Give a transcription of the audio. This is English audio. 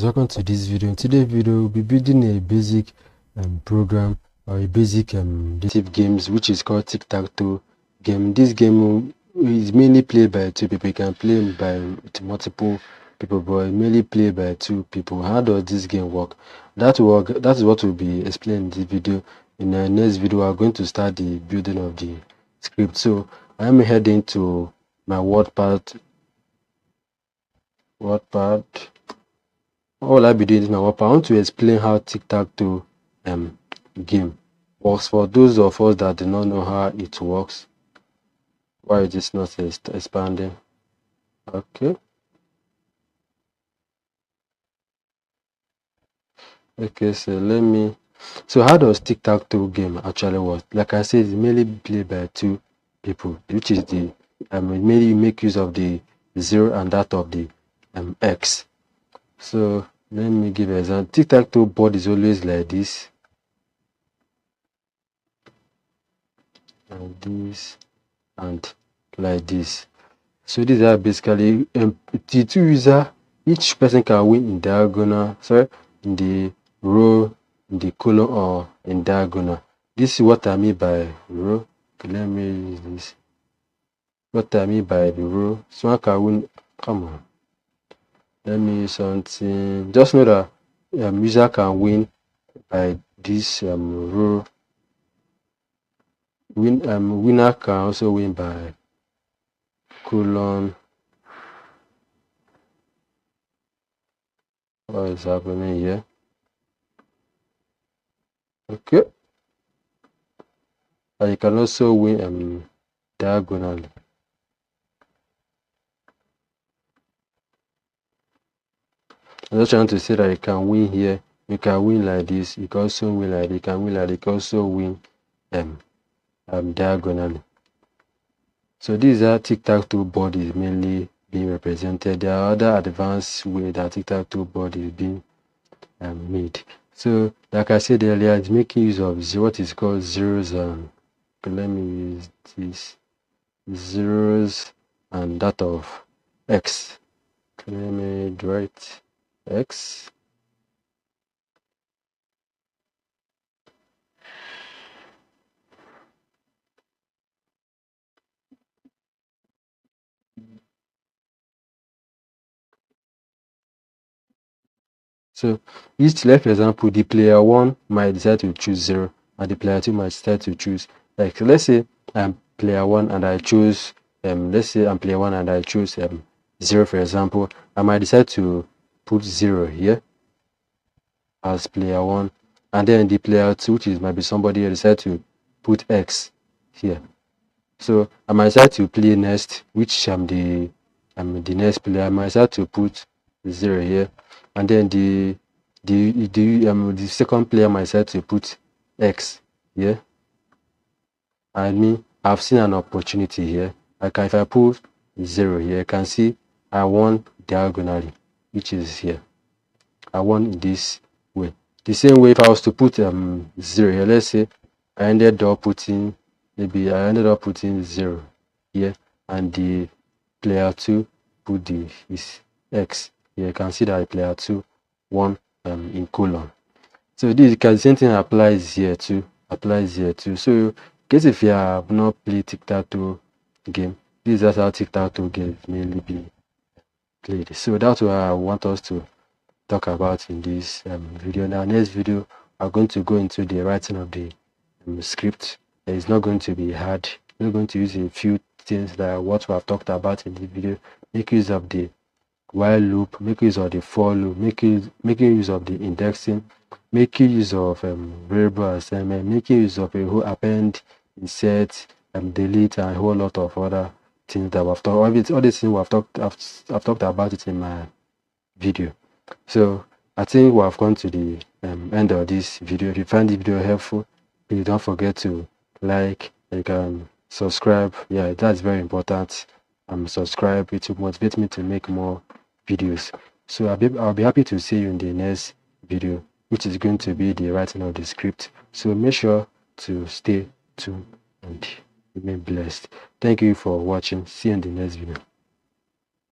Welcome to this video. In today's video, we'll be building a basic program or a basic games which is called Tic Tac Toe game. This game is mainly played by two people. You can play by multiple people, but mainly played by two people. How does this game work? That is what will be explained in this video. In the next video, we are going to start the building of the script. So I am heading to my WordPad. All I'll be doing is my work. I want to explain how Tic Tac Toe game works for those of us that do not know how it works. Why is this not expanding? Okay. So how does Tic Tac Toe game actually work? Like I said, it's mainly played by two people, which is the mainly make use of the 0 and that of the X. So let me give an example. Tic Tac Toe board is always like this, and like this. So these are basically the two user. Each person can win in diagonal, in the row, in the column, or in diagonal. This is what I mean by row. Let me use this. What I mean by the row. So I can win. Come on. Let me use something. Just know that user can win by this row. Winner can also win by colon. What is happening here? Okay. And you can also win diagonally. I'm just trying to say that you can win here. You can win like this. You can also win like this. You can win like this. You can also win diagonally. So these are Tic Tac Toe board is mainly being represented. There are other advanced way that Tic Tac Toe board is being made. So like I said earlier, it's making use of what is called zeros and let me use this zeros and that of X. Let me write X. So each left example, the player 1 might decide to choose 0 and the player 2 might decide to choose, like let's say I'm player 1 and I choose let's say I'm player 1 and I choose 0 for example. I might decide to put 0 here as player 1, and then the player 2, which is might be somebody else, decide to put X here. So I might decide to play next, which I'm the next player. I might decide to put 0 here, and then the second player might decide to put X here. I mean, I've seen an opportunity here. If I put 0 here, I can see I won diagonally, which is here. I won in this way. The same way if I was to put 0 here, let's say I ended up putting 0 here, and the player 2 put his X here. You can see that player 2 won in colon. So the same thing applies here too. So in case if you have not played Tic Tac Toe game, this is how Tic Tac Toe game mainly be played. So that's what I want us to talk about in this video. Now next video I'm going to go into the writing of the script. It's not going to be hard. We're going to use a few things that what we have talked about in the video. Make use of the while loop, make use of the for loop, making use of the indexing, making use of variable assignment, making use of a whole append, insert, delete, and a whole lot of other things that we've talked. All these things I've talked about it in my video. So I think we have come to the end of this video. If you find the video helpful, please don't forget to like, and you can subscribe. Yeah, that's very important. Subscribe. It will motivate me to make more videos. So I'll be happy to see you in the next video, which is going to be the writing of the script. So make sure to stay tuned and remain blessed. Thank you for watching. See you in the next video.